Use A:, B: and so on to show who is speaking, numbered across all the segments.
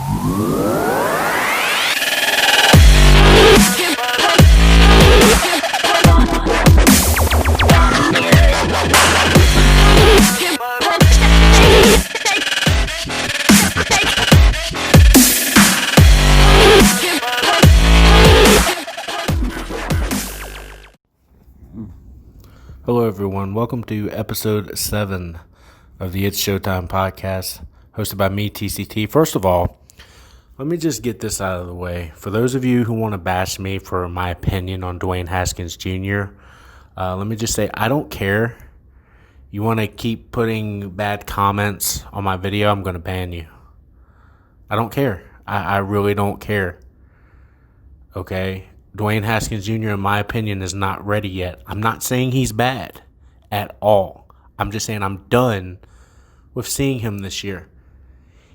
A: Hello everyone, welcome to episode 7 of the It's Showtime podcast, hosted by me, TCT. First of all, let me just get this out of the way. For those of you who want to bash me for my opinion on Dwayne Haskins Jr., let me just say I don't care. You want to keep putting bad comments on my video, I'm going to ban you. I don't care. I really don't care. Okay? Dwayne Haskins Jr., in my opinion, is not ready yet. I'm not saying he's bad at all. I'm just saying I'm done with seeing him this year.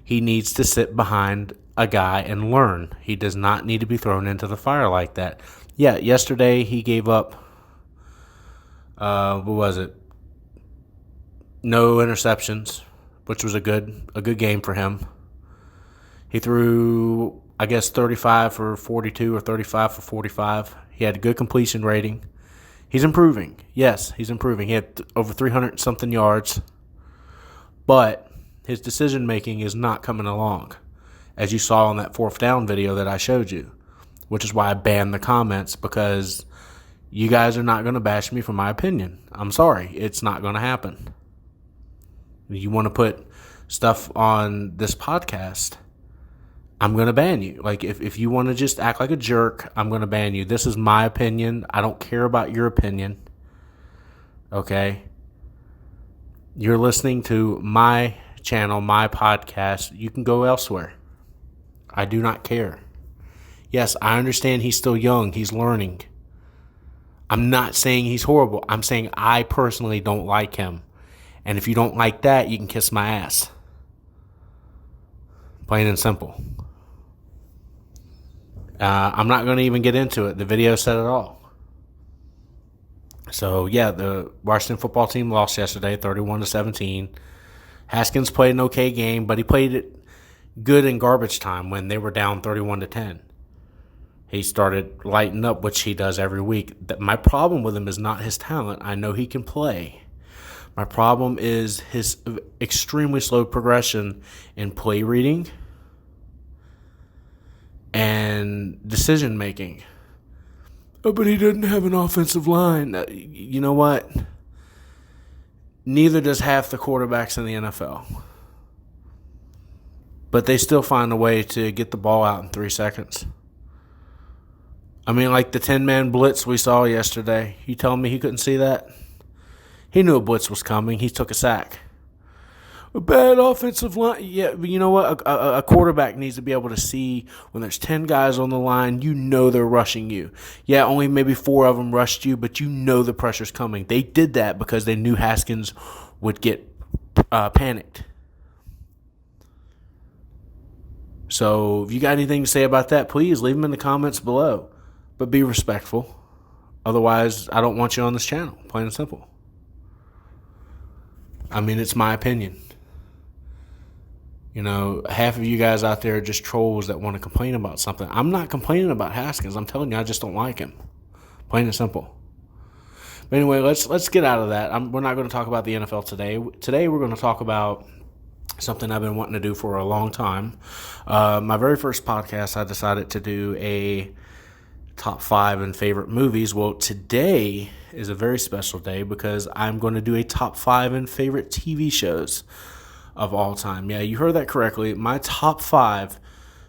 A: He needs to sit behind a guy and learn. He does not need to be thrown into the fire like that. Yeah, yesterday he gave up, what was it? No interceptions, which was a good game for him. He threw, I guess, 35 for 42 or 35 for 45. He had a good completion rating. He's improving. Yes, he's improving. He had over 300-something yards. But his decision-making is not coming along, as you saw on that fourth down video that I showed you, which is why I banned the comments, because you guys are not going to bash me for my opinion. I'm sorry. It's not going to happen. You want to put stuff on this podcast, I'm going to ban you. Like, if you want to just act like a jerk, I'm going to ban you. This is my opinion. I don't care about your opinion. Okay? You're listening to my channel, my podcast. You can go elsewhere. I do not care. Yes, I understand he's still young. He's learning. I'm not saying he's horrible. I'm saying I personally don't like him. And if you don't like that, you can kiss my ass. Plain and simple. I'm not going to even get into it. The video said it all. So, yeah, the Washington football team lost yesterday, 31-17. Haskins played an okay game, but he played it good in garbage time when they were down 31-10. He started lighting up, which he does every week. My problem with him is not his talent. I know he can play. My problem is his extremely slow progression in play reading and decision making. Oh, but he doesn't have an offensive line. You know what? Neither does half the quarterbacks in the NFL. But they still find a way to get the ball out in 3 seconds. I mean, like the 10-man blitz we saw yesterday. You telling me he couldn't see that? He knew a blitz was coming. He took a sack. A bad offensive line. Yeah, but you know what? A quarterback needs to be able to see when there's 10 guys on the line, you know they're rushing you. Yeah, only maybe 4 of them rushed you, but you know the pressure's coming. They did that because they knew Haskins would get panicked. So if you got anything to say about that, please leave them in the comments below. But be respectful. Otherwise, I don't want you on this channel. Plain and simple. I mean, it's my opinion. You know, half of you guys out there are just trolls that want to complain about something. I'm not complaining about Haskins. I'm telling you, I just don't like him. Plain and simple. But anyway, let's get out of that. We're not going to talk about the NFL today. Today we're going to talk about something I've been wanting to do for a long time. My very first podcast, I decided to do a top 5 and favorite movies. Well, today is a very special day because I'm going to do a top 5 and favorite TV shows of all time. Yeah, you heard that correctly. My top 5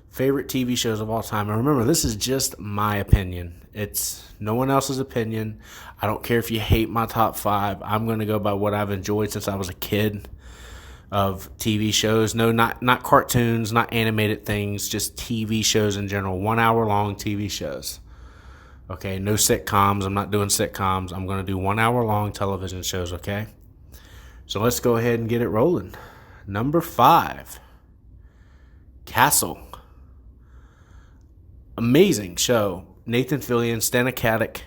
A: favorite TV shows of all time. And remember, this is just my opinion. It's no one else's opinion. I don't care if you hate my top 5. I'm going to go by what I've enjoyed since I was a kid of TV shows. No, not cartoons, not animated things, just TV shows in general. 1 hour long TV shows. Okay, no sitcoms. I'm not doing sitcoms. I'm going to do 1 hour long television shows, okay? So let's go ahead and get it rolling. Number 5, Castle. Amazing show. Nathan Fillion, Stana Katic.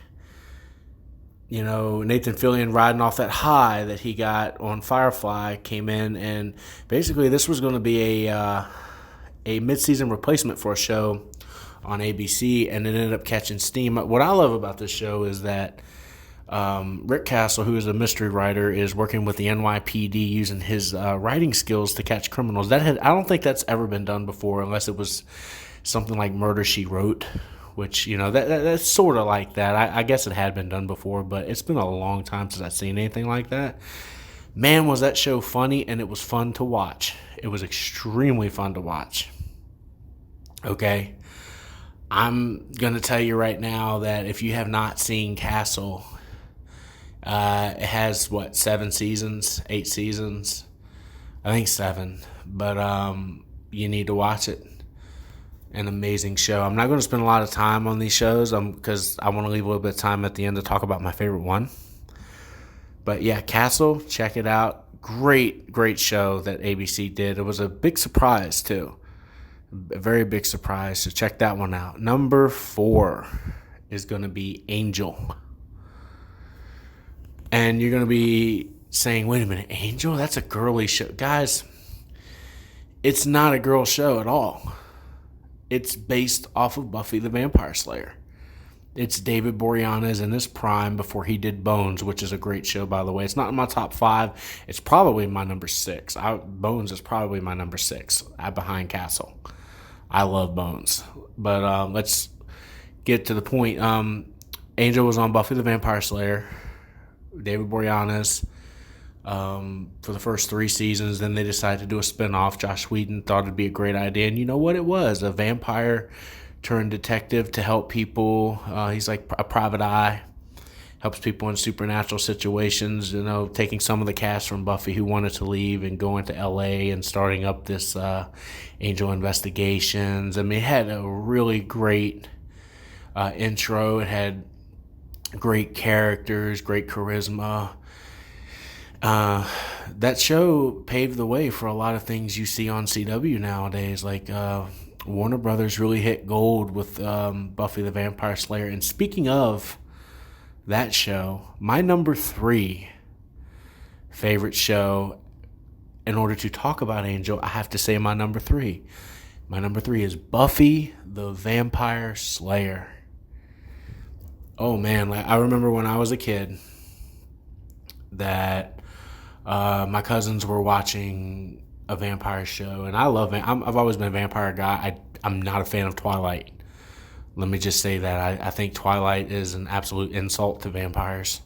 A: You know, Nathan Fillion riding off that high that he got on Firefly came in, and basically this was going to be a mid-season replacement for a show on ABC, and it ended up catching steam. What I love about this show is that Rick Castle, who is a mystery writer, is working with the NYPD using his writing skills to catch criminals. I don't think that's ever been done before, unless it was something like Murder, She Wrote, which, that's sort of like that. I guess it had been done before, but it's been a long time since I've seen anything like that. Man, was that show funny, and it was fun to watch. It was extremely fun to watch. Okay? I'm going to tell you right now that if you have not seen Castle, it has, 7 seasons, 8 seasons? I think 7. But you need to watch it. An amazing show. I'm not going to spend a lot of time on these shows because I want to leave a little bit of time at the end to talk about my favorite one. But yeah, Castle, check it out. Great, great show that ABC did. It was a big surprise, too. A very big surprise. So check that one out. Number 4 is going to be Angel. And you're going to be saying, wait a minute, Angel? That's a girly show. Guys, it's not a girl show at all. It's based off of Buffy the Vampire Slayer. It's David Boreanaz in his prime before he did Bones, which is a great show, by the way. It's not in my top 5. It's probably my number 6. Bones is probably my number 6 behind Castle. I love Bones. But let's get to the point. Angel was on Buffy the Vampire Slayer. David Boreanaz for the first 3 seasons. Then they decided to do a spinoff. Joss Whedon thought it'd be a great idea. And you know what it was? A vampire turned detective to help people. He's like a private eye. Helps people in supernatural situations. Taking some of the cast from Buffy who wanted to leave and going to LA and starting up this Angel Investigations. I mean, it had a really great intro. It had great characters, great charisma. That show paved the way for a lot of things you see on CW nowadays. Like Warner Brothers really hit gold with Buffy the Vampire Slayer. And speaking of that show, my number 3 favorite show, in order to talk about Angel, I have to say my number 3. My number 3 is Buffy the Vampire Slayer. Oh man, I remember when I was a kid that my cousins were watching a vampire show, and I've always been a vampire guy. I'm not a fan of Twilight. Let me just say that I think Twilight is an absolute insult to vampires.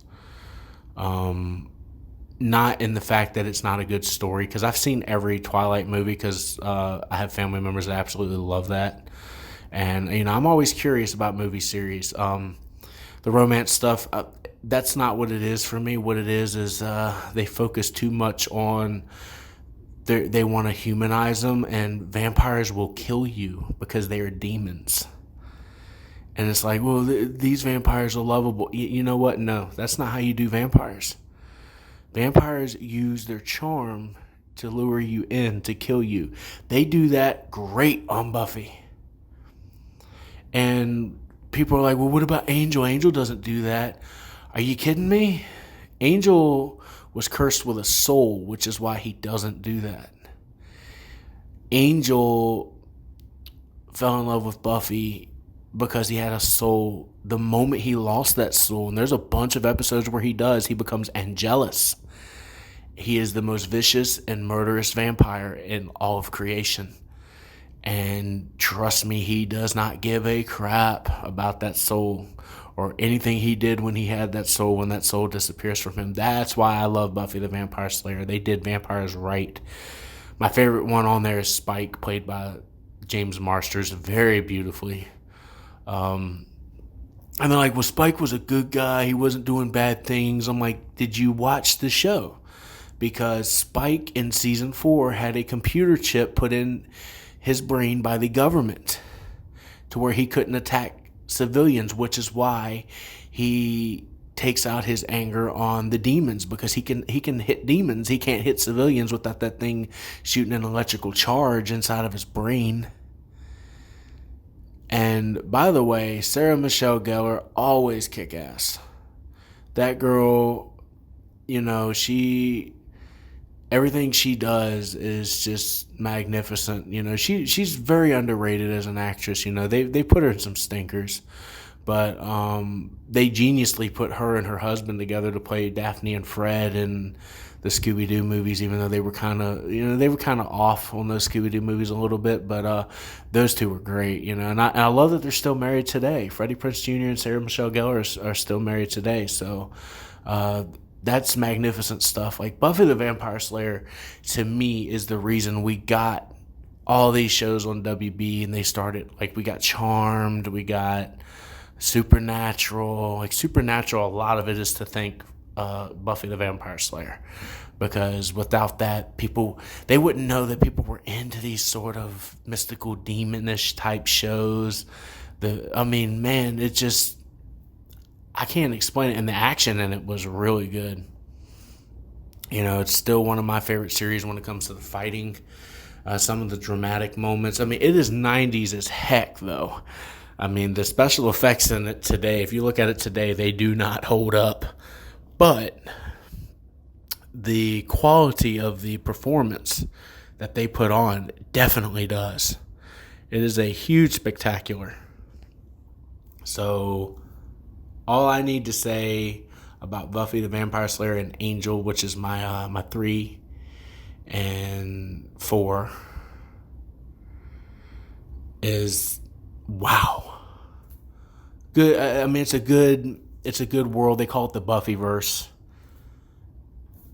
A: Not in the fact that it's not a good story, because I've seen every Twilight movie because I have family members that absolutely love that, and I'm always curious about movie series. The romance stuff, that's not what it is for me. What it is they focus too much on, they want to humanize them, and vampires will kill you because they are demons. And it's like, well, these vampires are lovable. You know what? No, that's not how you do vampires. Vampires use their charm to lure you in, to kill you. They do that great on Buffy. And people are like, well, what about Angel? Angel doesn't do that. Are you kidding me? Angel was cursed with a soul, which is why he doesn't do that. Angel fell in love with Buffy because he had a soul. The moment he lost that soul, and there's a bunch of episodes where he becomes Angelus. He is the most vicious and murderous vampire in all of creation. And trust me, he does not give a crap about that soul or anything he did when he had that soul, when that soul disappears from him. That's why I love Buffy the Vampire Slayer. They did vampires right. My favorite one on there is Spike, played by James Marsters, very beautifully. And they're like, well, Spike was a good guy. He wasn't doing bad things. I'm like, did you watch the show? Because Spike in season 4 had a computer chip put in his brain by the government to where he couldn't attack civilians, which is why he takes out his anger on the demons, because he can hit demons. He can't hit civilians without that thing shooting an electrical charge inside of his brain. And by the way, Sarah Michelle Gellar, always kick ass. That girl, she everything she does is just magnificent. She's very underrated as an actress. They put her in some stinkers, but they geniusly put her and her husband together to play Daphne and Fred in the Scooby Doo movies. Even though they were kind of off on those Scooby Doo movies a little bit, but those two were great. And I love that they're still married today. Freddie Prinze Jr. and Sarah Michelle Gellar are still married today. So. That's magnificent stuff. Like Buffy the Vampire Slayer, to me, is the reason we got all these shows on WB, and they started, like, we got Charmed, we got Supernatural. Like Supernatural, a lot of it is to thank Buffy the Vampire Slayer, because without that, they wouldn't know that people were into these sort of mystical, demonish type shows. It just, I can't explain it, and the action in it was really good. It's still one of my favorite series when it comes to the fighting, some of the dramatic moments. It is 90s as heck, though. The special effects in it today, if you look at it today, they do not hold up. But the quality of the performance that they put on definitely does. It is a huge spectacular. So all I need to say about Buffy the Vampire Slayer and Angel, which is my 3 and 4, is wow. Good. It's a good world. They call it the Buffyverse,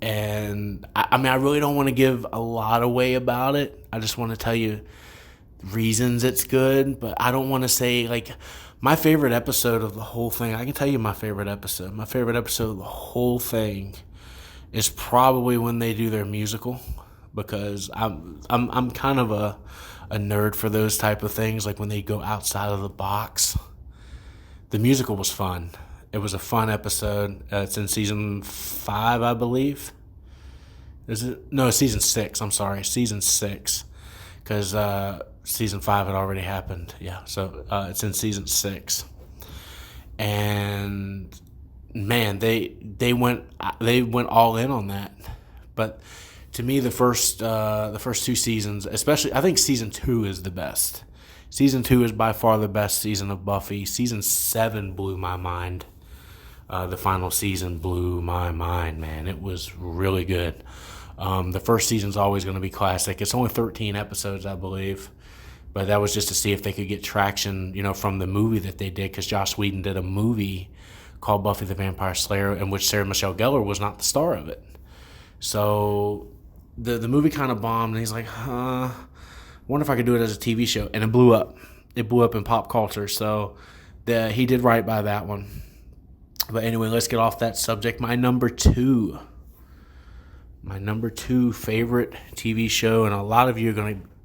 A: and I really don't want to give a lot away about it. I just want to tell you reasons it's good, but I don't want to say like. My favorite episode of the whole thing, I can tell you my favorite episode. My favorite episode of the whole thing is probably when they do their musical, because I'm kind of a nerd for those type of things, like when they go outside of the box. The musical was fun. It was a fun episode. It's in season 5, I believe. Is it? No, season 6. I'm sorry, season 6, because season 5 had already happened. Yeah, so it's in season 6, and man, they went all in on that. But to me, the first 2 seasons, especially, I think season 2 is the best. Season 2 is by far the best season of Buffy. Season 7 blew my mind. The final season blew my mind, man. It was really good. The first season's always going to be classic. It's only 13 episodes, I believe. But that was just to see if they could get traction, from the movie that they did, because Joss Whedon did a movie called Buffy the Vampire Slayer, in which Sarah Michelle Gellar was not the star of it. So the movie kind of bombed, and he's like, I wonder if I could do it as a TV show. And it blew up. It blew up in pop culture. So he did right by that one. But anyway, let's get off that subject. My number 2 favorite TV show, and a lot of you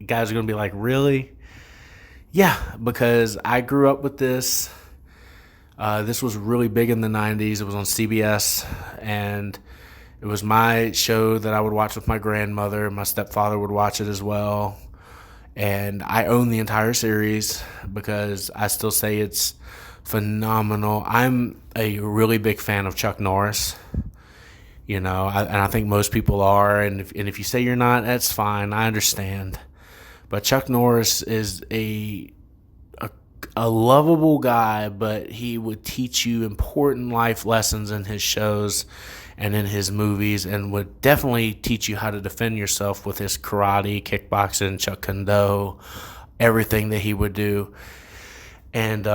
A: guys are going to be like, really? Yeah, because I grew up with this. This was really big in the 90s. It was on CBS, and it was my show that I would watch with my grandmother. My stepfather would watch it as well. And I own the entire series because I still say it's phenomenal. I'm a really big fan of Chuck Norris. And I think most people are. And if you say you're not, that's fine. I understand. But Chuck Norris is a lovable guy, but he would teach you important life lessons in his shows and in his movies, and would definitely teach you how to defend yourself with his karate, kickboxing, Chuck Kendo, everything that he would do. And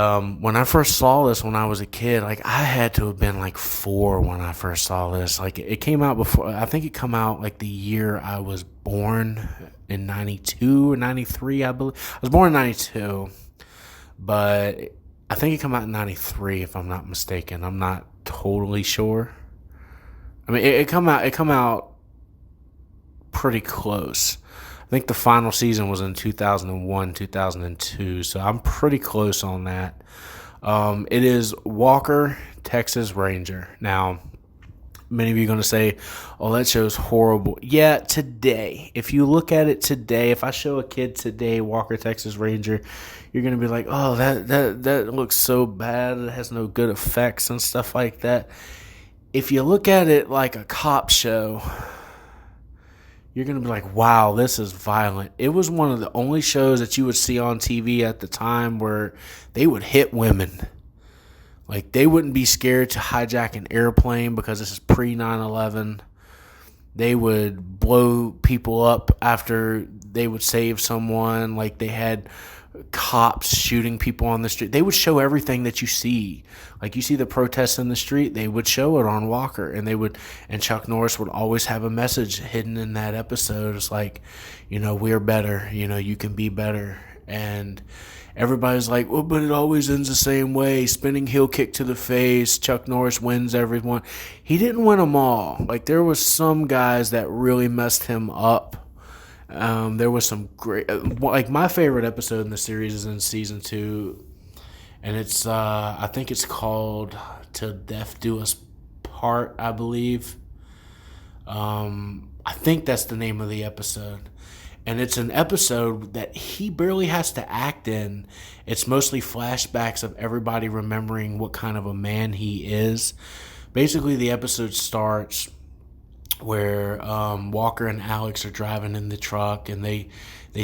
A: when I first saw this when I was a kid, like, I had to have been like 4 when I first saw this. Like, it came out before, I think it came out like the year I was born, in 92 or 93, I believe. I was born in 92, but I think it came out in 93, if I'm not mistaken. I'm not totally sure. It come out pretty close. I think the final season was in 2001, 2002, so I'm pretty close on that. It is Walker, Texas Ranger. Now, many of you are going to say, oh, that show's horrible. Yeah, today. If you look at it today, if I show a kid today Walker, Texas Ranger, you're going to be like, oh, that looks so bad. It has no good effects and stuff like that. If you look at it like a cop show, you're going to be like, wow, this is violent. It was one of the only shows that you would see on TV at the time where they would hit women. Like, they wouldn't be scared to hijack an airplane because this is pre 9/11. They would blow people up after they would save someone. Like, they had cops shooting people on the street. They would show everything that you see. Like, you see the protests in the street, they would show it on Walker, and Chuck Norris would always have a message hidden in that episode. It's like, we're better, you can be better. And everybody's like, well, but it always ends the same way. Spinning heel kick to the face. Chuck Norris wins everyone. He didn't win them all. Like, there was some guys that really messed him up. There was some great, like, my favorite episode in the series is in season 2, and it's I think it's called "Till Death Do Us Part," I believe. I think that's the name of the episode, and it's an episode that he barely has to act in. It's mostly flashbacks of everybody remembering what kind of a man he is. Basically, the episode starts where Walker and Alex are driving in the truck, and they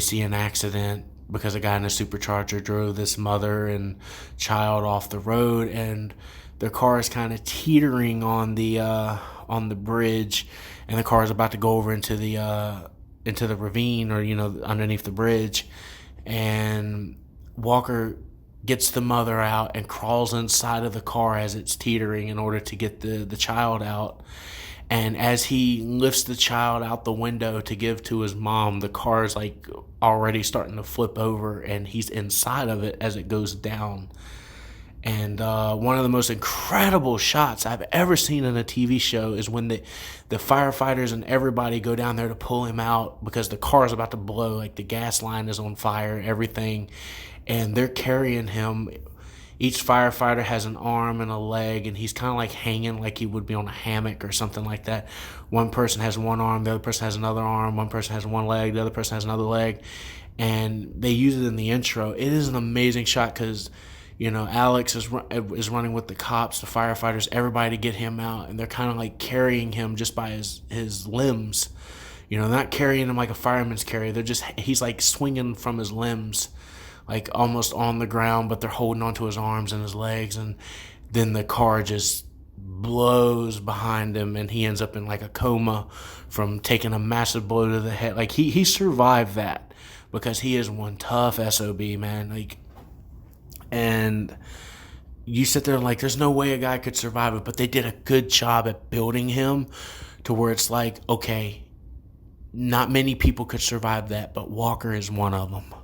A: see an accident because a guy in a supercharger drove this mother and child off the road, and their car is kind of teetering on the bridge, and the car is about to go over into the ravine, or underneath the bridge, and Walker gets the mother out and crawls inside of the car as it's teetering in order to get the child out. And as he lifts the child out the window to give to his mom, the car is like already starting to flip over, and he's inside of it as it goes down. And one of the most incredible shots I've ever seen in a TV show is when the firefighters and everybody go down there to pull him out because the car is about to blow, like the gas line is on fire, everything. And they're carrying him. Each firefighter has an arm and a leg, and he's kind of like hanging like he would be on a hammock or something like that. One person has one arm, the other person has another arm, one person has one leg, the other person has another leg. And they use it in the intro. It is an amazing shot because, Alex is running with the cops, the firefighters, everybody to get him out, and they're kind of like carrying him just by his limbs. Not carrying him like a fireman's carry. He's like swinging from his limbs, like almost on the ground, but they're holding onto his arms and his legs, and then the car just blows behind him, and he ends up in like a coma from taking a massive blow to the head. Like, he survived that because he is one tough SOB, man. Like, and you sit there like, there's no way a guy could survive it, but they did a good job at building him to where it's like, okay, not many people could survive that, but Walker is one of them.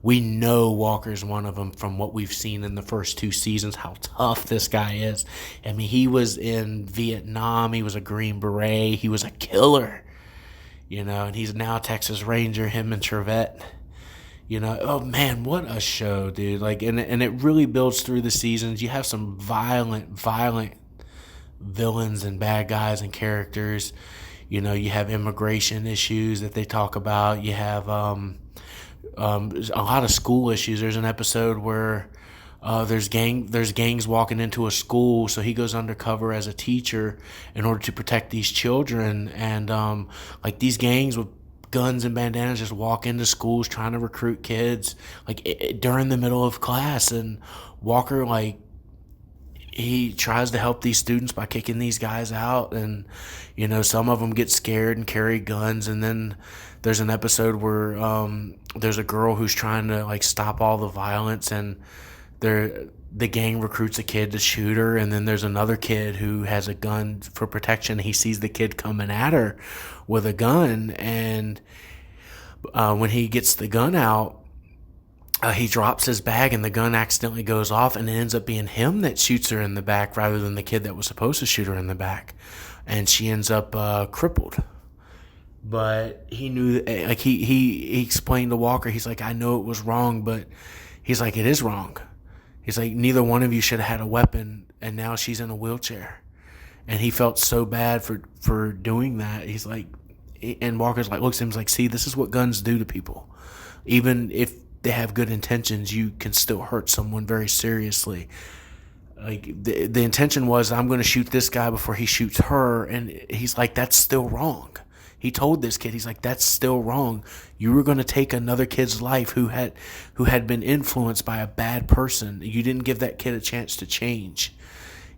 A: We know Walker's one of them from what we've seen in the first 2 seasons, how tough this guy is. I mean, he was in Vietnam. He was a Green Beret. He was a killer, and he's now a Texas Ranger, him and Trevette. Oh, man, what a show, dude. Like, and it really builds through the seasons. You have some violent villains and bad guys and characters. You have immigration issues that they talk about. You have a lot of school issues. There's an episode where there's gangs walking into a school, so he goes undercover as a teacher in order to protect these children, and like these gangs with guns and bandanas just walk into schools trying to recruit kids during the middle of class, and Walker, like, he tries to help these students by kicking these guys out, and some of them get scared and carry guns. And then there's an episode where there's a girl who's trying to like stop all the violence, and the gang recruits a kid to shoot her, and then there's another kid who has a gun for protection. He sees the kid coming at her with a gun, and when he gets the gun out, he drops his bag, and the gun accidentally goes off, and it ends up being him that shoots her in the back rather than the kid that was supposed to shoot her in the back, and she ends up crippled. But he knew, like, he explained to Walker, he's like, I know it was wrong, but he's like, it is wrong. He's like, neither one of you should have had a weapon, and now she's in a wheelchair. And he felt so bad for doing that. He's like, and Walker's like, looks at him, he's like, see, this is what guns do to people. Even if they have good intentions, you can still hurt someone very seriously. Like, the intention was, I'm going to shoot this guy before he shoots her, and he's like, that's still wrong. He told this kid, he's like, that's still wrong. You were going to take another kid's life who had been influenced by a bad person. You didn't give that kid a chance to change.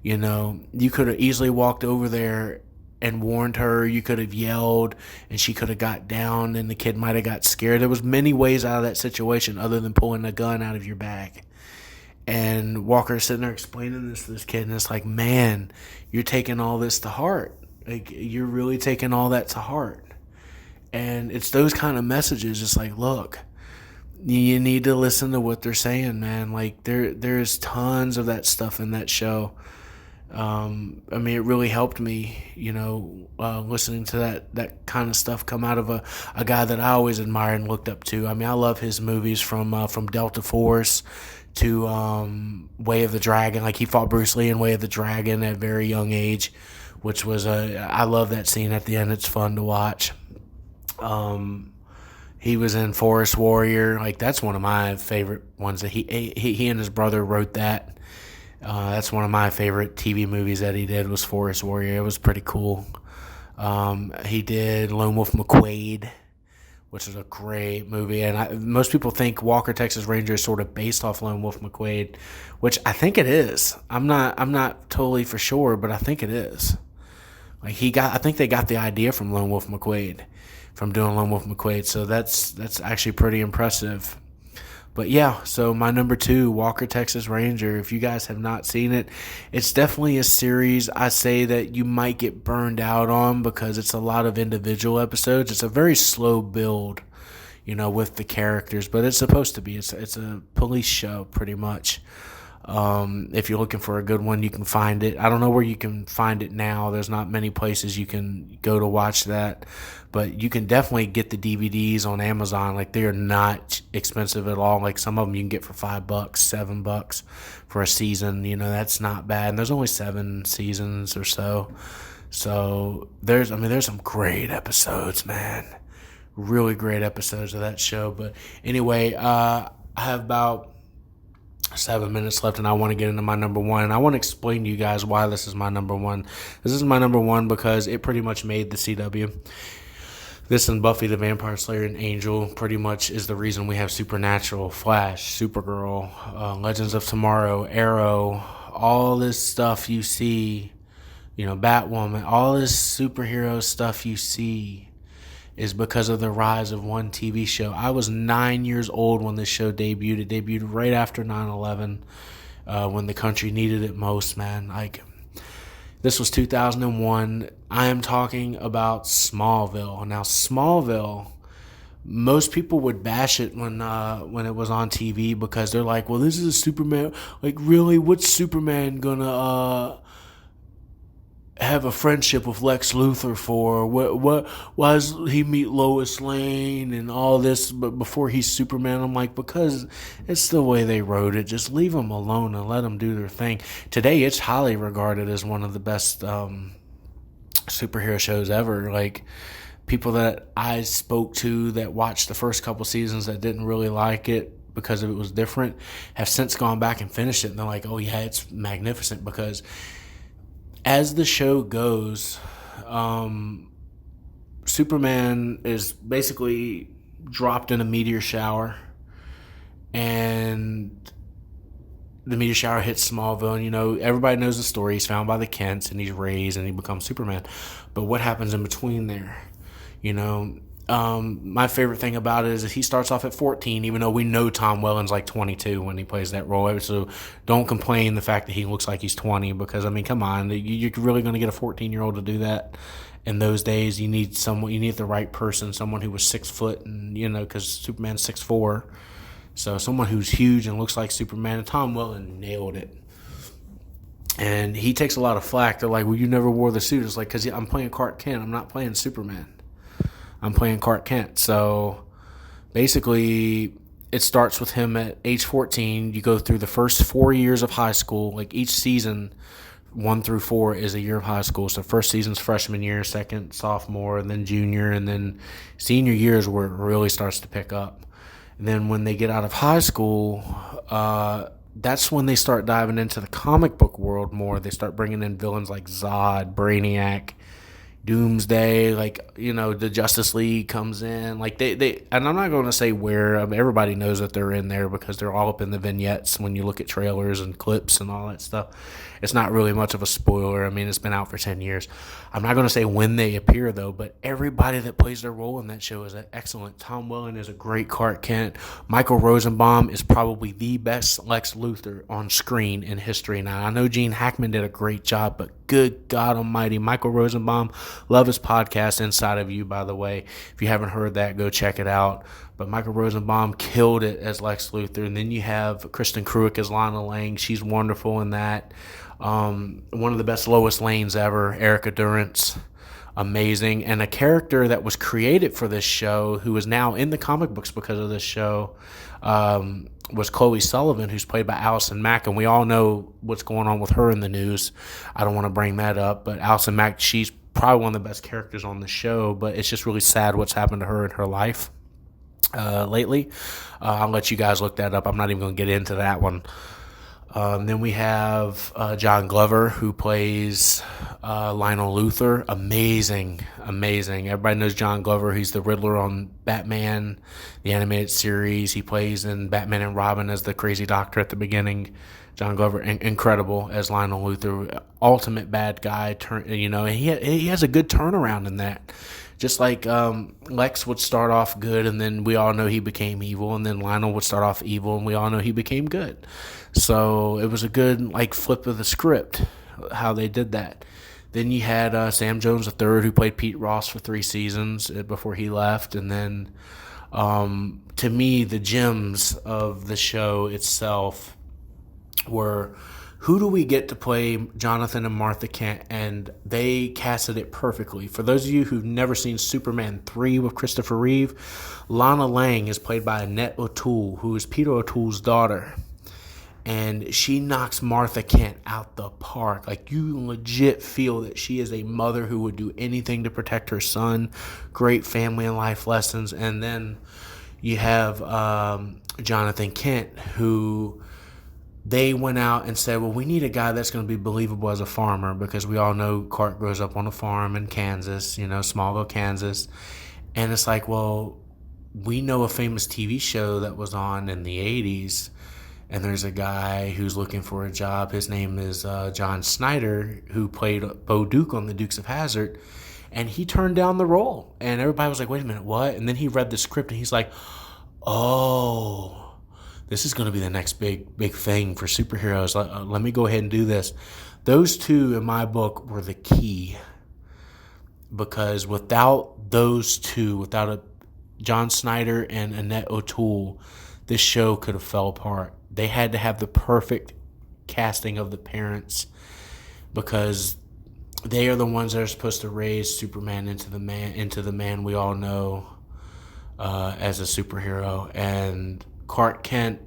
A: You know, you could have easily walked over there and warned her. You could have yelled and she could have got down and the kid might have got scared. There was many ways out of that situation other than pulling a gun out of your bag. And Walker's sitting there explaining this to this kid, and it's like, man, you're taking all this to heart. Like, you're really taking all that to heart. And it's those kind of messages. It's like, look, you need to listen to what they're saying, man. Like, there's tons of that stuff in that show. I mean, it really helped me, listening to that kind of stuff come out of a guy that I always admired and looked up to. I mean, I love his movies from Delta Force to Way of the Dragon. Like, he fought Bruce Lee in Way of the Dragon at a very young age, which was I love that scene at the end. It's fun to watch. He was in Forest Warrior. Like, that's one of my favorite ones that he and his brother wrote that. That's one of my favorite TV movies that he did was Forest Warrior. It was pretty cool. He did Lone Wolf McQuade, which is a great movie. And most people think Walker, Texas Ranger is sort of based off Lone Wolf McQuade, which I think it is. I'm not totally for sure, but I think it is. Like, I think they got the idea from Lone Wolf McQuade, from doing Lone Wolf McQuade. So that's actually pretty impressive. But yeah, so my number 2, Walker, Texas Ranger. If you guys have not seen it, it's definitely a series I say that you might get burned out on because it's a lot of individual episodes. It's a very slow build, with the characters, but it's supposed to be. It's a police show pretty much. If you're looking for a good one, you can find it. I don't know where you can find it now. There's not many places you can go to watch that, but you can definitely get the DVDs on Amazon. Like, they are not expensive at all. Like, some of them you can get for $5, $7 for a season. That's not bad. And there's only 7 seasons or so. So there's some great episodes, man. Really great episodes of that show. But anyway, I have about 7 minutes left, and I want to get into my number 1, and I want to explain to you guys why this is my number 1. This is my number 1 because it pretty much made the CW. This and Buffy the Vampire Slayer and Angel pretty much is the reason we have Supernatural, Flash, Supergirl, Legends of Tomorrow, Arrow, all this stuff you see, Batwoman, all this superhero stuff you see is because of the rise of one TV show. I was 9 years old when this show debuted. It debuted right after 9/11, when the country needed it most, man. Like, this was 2001. I am talking about Smallville. Now, Smallville, most people would bash it when it was on TV because they're like, well, this is a Superman. Like, really? What's Superman gonna have a friendship with Lex Luthor for? Why does he meet Lois Lane and all this but before he's Superman? I'm like, because it's the way they wrote it. Just leave them alone and let them do their thing. Today, it's highly regarded as one of the best superhero shows ever. Like, people that I spoke to that watched the first couple seasons that didn't really like it because it was different have since gone back and finished it, and they're like, oh yeah, it's magnificent. Because as the show goes, Superman is basically dropped in a meteor shower, and the meteor shower hits Smallville, and everybody knows the story. He's found by the Kents, and he's raised, and he becomes Superman. But what happens in between there? My favorite thing about it is that he starts off at 14, even though we know Tom Welland's like 22 when he plays that role. So don't complain the fact that he looks like he's 20, because, I mean, come on. You're really going to get a 14-year-old to do that in those days? You need the right person, someone who was 6 foot, and, because Superman's 6'4". So someone who's huge and looks like Superman. And Tom Welland nailed it. And he takes a lot of flack. They're like, well, you never wore the suit. It's like, because I'm playing Clark Kent. I'm not playing Superman. I'm playing Clark Kent. So basically, it starts with him at age 14. You go through the first 4 years of high school. Like, each season, 1 through 4 is a year of high school. So first season's freshman year, second sophomore, and then junior, and then senior year is where it really starts to pick up. And then when they get out of high school, that's when they start diving into the comic book world more. They start bringing in villains like Zod, Brainiac, Doomsday, like, the Justice League comes in, like and I'm not going to say where. I mean, everybody knows that they're in there because they're all up in the vignettes when you look at trailers and clips and all that stuff. It's not really much of a spoiler. I mean, it's been out for 10 years. I'm not going to say when they appear though, but everybody that plays their role in that show is excellent. Tom Welling is a great Clark Kent. Michael Rosenbaum is probably the best Lex Luthor on screen in history. Now, I know Gene Hackman did a great job, but good God almighty, Michael Rosenbaum, love his podcast, Inside of You, by the way. If you haven't heard that, go check it out. But Michael Rosenbaum killed it as Lex Luthor. And then you have Kristen Cruick as Lana Lang. She's wonderful in that. One of the best Lois Lanes ever, Erica Durance. Amazing. And a character that was created for this show, who is now in the comic books because of this show, was Chloe Sullivan, who's played by Allison Mack. And we all know what's going on with her in the news. I don't want to bring that up, but Allison Mack, she's probably one of the best characters on the show, but it's just really sad what's happened to her in her life lately. I'll let you guys look that up. I'm not even going to get into that one. Then we have John Glover, who plays Lionel Luthor. Amazing. Everybody knows John Glover. He's the Riddler on Batman, the animated series. He plays in Batman and Robin as the crazy doctor at the beginning. John Glover, incredible as Lionel Luthor. Ultimate bad guy, and he has a good turnaround in that. Just like Lex would start off good, and then we all know he became evil, and then Lionel would start off evil, and we all know he became good. So it was a good flip of the script, how they did that. Then you had Sam Jones III, who played Pete Ross for 3 seasons before he left. And then, to me, the gems of the show itself were, who do we get to play Jonathan and Martha Kent? And they casted it perfectly. For those of you who've never seen Superman 3 with Christopher Reeve, Lana Lang is played by Annette O'Toole, who is Peter O'Toole's daughter. And she knocks Martha Kent out the park. Like, you legit feel that she is a mother who would do anything to protect her son. Great family and life lessons. And then you have Jonathan Kent, who they went out and said, well, we need a guy that's going to be believable as a farmer, because we all know Clark grows up on a farm in Kansas, Smallville, Kansas. And it's like, well, we know a famous TV show that was on in the 80s. And there's a guy who's looking for a job. His name is John Snyder, who played Bo Duke on The Dukes of Hazzard. And he turned down the role. And everybody was like, wait a minute, what? And then he read the script, and he's like, oh, this is going to be the next big thing for superheroes. Let me go ahead and do this. Those two, in my book, were the key. Because without those two, without John Snyder and Annette O'Toole, this show could have fell apart. They had to have the perfect casting of the parents, because they are the ones that are supposed to raise Superman into the man we all know as a superhero. And Clark Kent,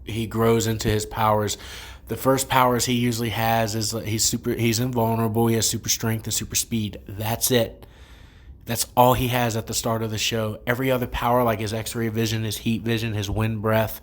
A: he grows into his powers. The first powers he usually has is he's invulnerable. He has super strength and super speed. That's it. That's all he has at the start of the show. Every other power, like his X-ray vision, his heat vision, his wind breath,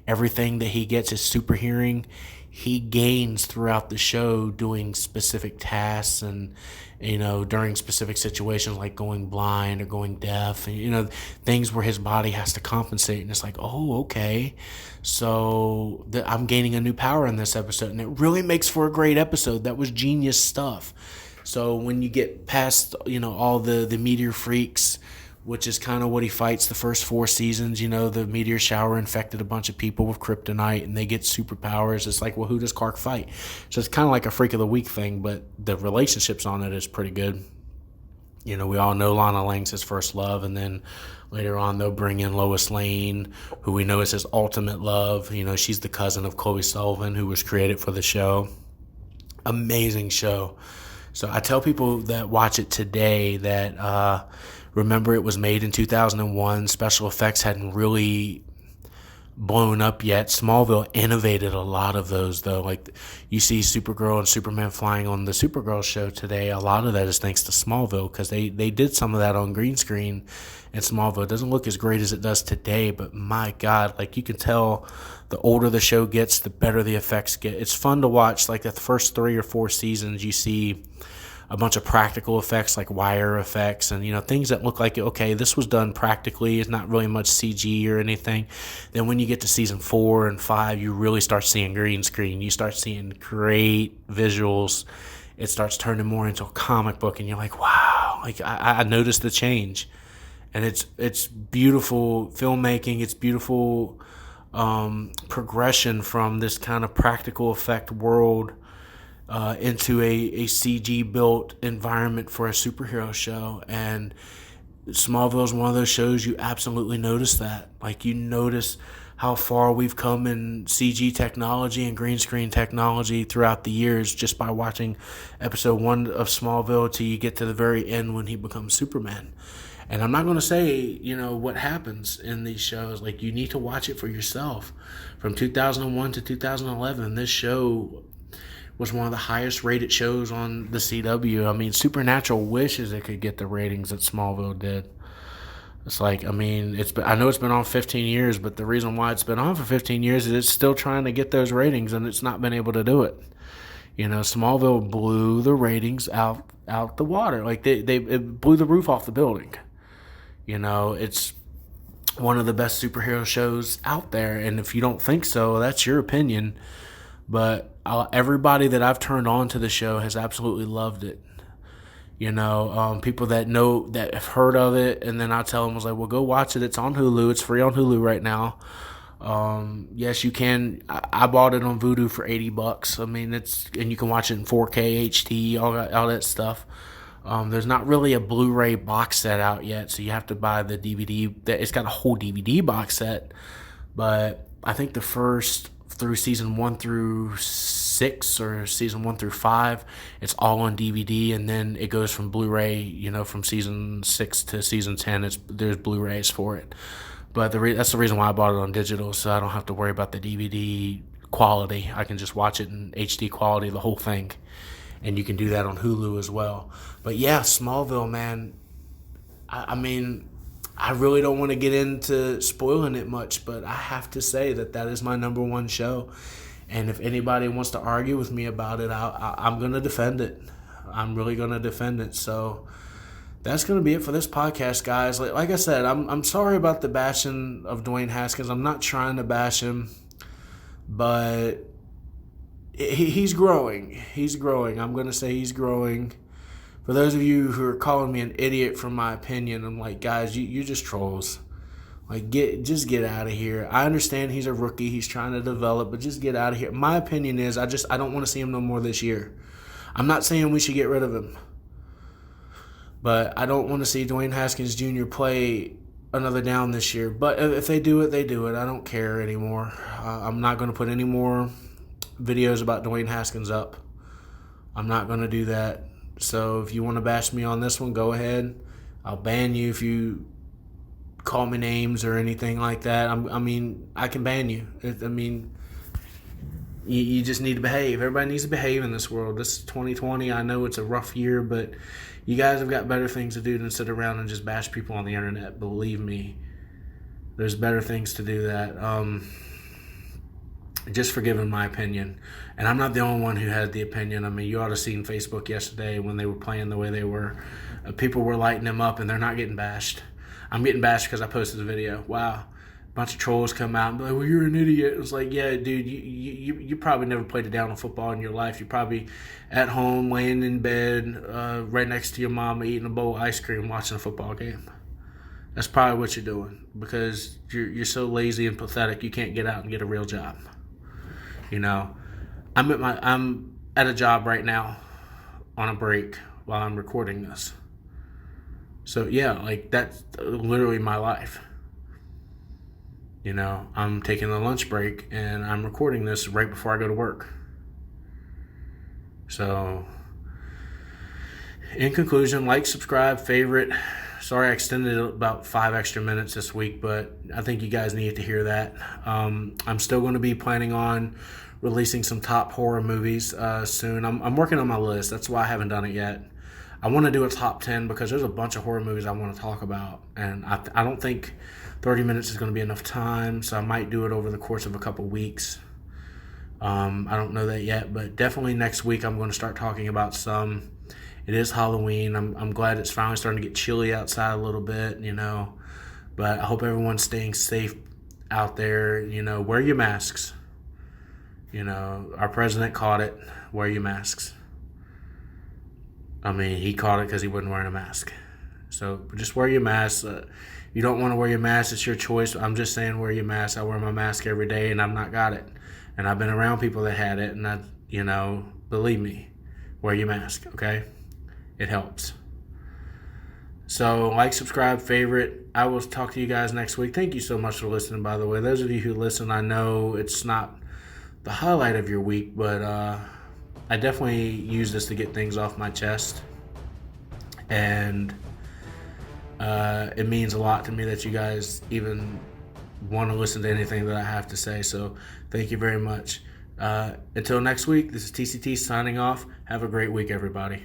A: everything that he gets, his super hearing, he gains throughout the show doing specific tasks and, during specific situations like going blind or going deaf, and, things where his body has to compensate. And it's like, oh, okay. So I'm gaining a new power in this episode. And it really makes for a great episode. That was genius stuff. So when you get past, all the meteor freaks, which is kind of what he fights the first 4 seasons, the meteor shower infected a bunch of people with kryptonite and they get superpowers. It's like, well, who does Clark fight? So it's kind of like a freak of the week thing, but the relationships on it is pretty good. We all know Lana Lang's his first love, and then later on they'll bring in Lois Lane, who we know is his ultimate love. She's the cousin of Chloe Sullivan, who was created for the show. Amazing show. So I tell people that watch it today that remember it was made in 2001. Special effects hadn't really blown up yet. Smallville innovated a lot of those, though. Like, you see Supergirl and Superman flying on the Supergirl show today. A lot of that is thanks to Smallville, because they did some of that on green screen in Smallville. It doesn't look as great as it does today, but my God, you can tell the older the show gets, the better the effects get. It's fun to watch. Like, the first 3 or 4 seasons, you see a bunch of practical effects like wire effects and, things that look like, okay, this was done practically. It's not really much CG or anything. Then when you get to season 4 and 5, you really start seeing green screen. You start seeing great visuals. It starts turning more into a comic book, and you're like, wow, like I noticed the change. And it's beautiful filmmaking. It's beautiful progression from this kind of practical effect world into a CG built environment for a superhero show. And Smallville is one of those shows you absolutely notice that. Like, you notice how far we've come in CG technology and green screen technology throughout the years just by watching episode 1 of Smallville till you get to the very end when he becomes Superman. And I'm not going to say, what happens in these shows. Like, you need to watch it for yourself. From 2001 to 2011, this show was one of the highest rated shows on the CW. I mean, Supernatural wishes it could get the ratings that Smallville did. It's like, I know it's been on 15 years, but the reason why it's been on for 15 years is it's still trying to get those ratings, and it's not been able to do it. Smallville blew the ratings out the water. Like, it blew the roof off the building. It's one of the best superhero shows out there, and if you don't think so, that's your opinion. But everybody that I've turned on to the show has absolutely loved it. People that have heard of it, and then I tell them, I was like, well, go watch it. It's on Hulu. It's free on Hulu right now. Yes, you can. I bought it on Vudu for $80. And you can watch it in 4K HD, all that stuff. There's not really a Blu-ray box set out yet, so you have to buy the DVD. It's got a whole DVD box set, but I think the first through season 1 through 6 or season 1 through 5, it's all on DVD, and then it goes from Blu-ray. From season 6 to season 10, there's Blu-rays for it. But that's the reason why I bought it on digital, so I don't have to worry about the DVD quality. I can just watch it in HD quality, the whole thing. And you can do that on Hulu as well. But yeah, Smallville, man, I really don't want to get into spoiling it much, but I have to say that is my number one show. And if anybody wants to argue with me about it, I'm going to defend it. I'm really going to defend it. So that's going to be it for this podcast, guys. Like I said, I'm sorry about the bashing of Dwayne Haskins. I'm not trying to bash him, but he's growing. He's growing. I'm going to say he's growing. For those of you who are calling me an idiot for my opinion, I'm like, guys, you're just trolls. Like, just get out of here. I understand he's a rookie. He's trying to develop, but just get out of here. My opinion is I don't want to see him no more this year. I'm not saying we should get rid of him, but I don't want to see Dwayne Haskins Jr. play another down this year. But if they do it, they do it. I don't care anymore. I'm not going to put any more videos about Dwayne Haskins up. I'm not going to do that. So if you want to bash me on this one, go ahead. I'll ban you if you call me names or anything like that. I can ban you. You just need to behave. Everybody needs to behave in this world. This is 2020. I know it's a rough year, but you guys have got better things to do than sit around and just bash people on the internet. Believe me, there's better things to do that. Just for giving my opinion. And I'm not the only one who had the opinion. You ought to see in Facebook yesterday when they were playing the way they were. People were lighting them up, and they're not getting bashed. I'm getting bashed because I posted the video. Wow. A bunch of trolls come out and be like, well, you're an idiot. It was like, yeah, dude, you probably never played a down of football in your life. You're probably at home, laying in bed, right next to your mama, eating a bowl of ice cream, watching a football game. That's probably what you're doing because you're so lazy and pathetic you can't get out and get a real job. I'm at a job right now on a break while I'm recording this. So yeah, that's literally my life. I'm taking a lunch break and I'm recording this right before I go to work. So in conclusion, subscribe, favorite. Sorry I extended it about 5 extra minutes this week, but I think you guys needed to hear that. I'm still going to be planning on releasing some top horror movies soon. I'm working on my list. That's why I haven't done it yet. I want to do a top 10 because there's a bunch of horror movies I want to talk about, and I don't think 30 minutes is going to be enough time, so I might do it over the course of a couple weeks. I don't know that yet, but definitely next week I'm going to start talking about some. It is Halloween. I'm glad it's finally starting to get chilly outside a little bit, But I hope everyone's staying safe out there. Wear your masks. Our president caught it. Wear your masks. I mean, he caught it because he wasn't wearing a mask. So just wear your mask. You don't want to wear your mask, it's your choice. I'm just saying wear your mask. I wear my mask every day, and I've not got it. And I've been around people that had it, and believe me, wear your mask, okay? It helps. So like, subscribe, favorite. I will talk to you guys next week. Thank you so much for listening, by the way. Those of you who listen, I know it's not the highlight of your week, but I definitely use this to get things off my chest. And it means a lot to me that you guys even want to listen to anything that I have to say. So thank you very much. Until next week, this is TCT signing off. Have a great week, everybody.